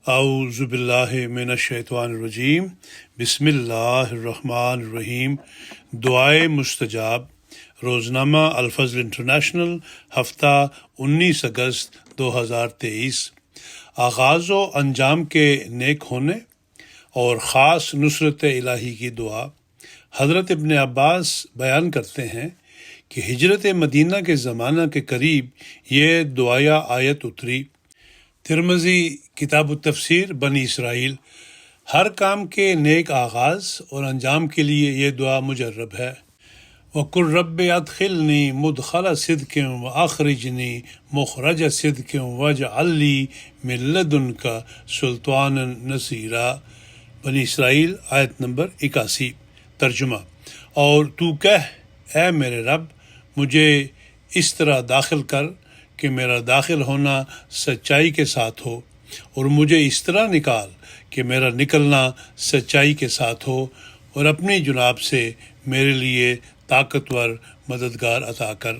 اعوذ باللہ من الشیطان الرجیم، بسم اللہ الرحمن الرحیم۔ دعائے مستجاب، روزنامہ الفضل انٹرنیشنل، ہفتہ 19 اگست 2023۔ آغاز و انجام کے نیک ہونے اور خاص نصرت الہی کی دعا۔ حضرت ابن عباس بیان کرتے ہیں کہ ہجرت مدینہ کے زمانہ کے قریب یہ دعائیہ آیت اتری۔ ترمذی کتاب التفسیر بنی اسرائیل۔ ہر کام کے نیک آغاز اور انجام کے لیے یہ دعا مجرب ہے۔ وَقُلْ رَبِّ أَدْخِلْنِي مُدْخَلَ صِدْقٍ وَأَخْرِجْنِي مُخْرَجَ صِدْقٍ وَاجْعَلْ لِي مِن لَّدُنْكَ سُلْطَانًا نَصِيرًا۔ بنی اسرائیل آیت نمبر 81۔ ترجمہ: اور تو کہہ، اے میرے رب، مجھے اس طرح داخل کر کہ میرا داخل ہونا سچائی کے ساتھ ہو، اور مجھے اس طرح نکال کہ میرا نکلنا سچائی کے ساتھ ہو، اور اپنی جناب سے میرے لیے طاقتور مددگار عطا کر۔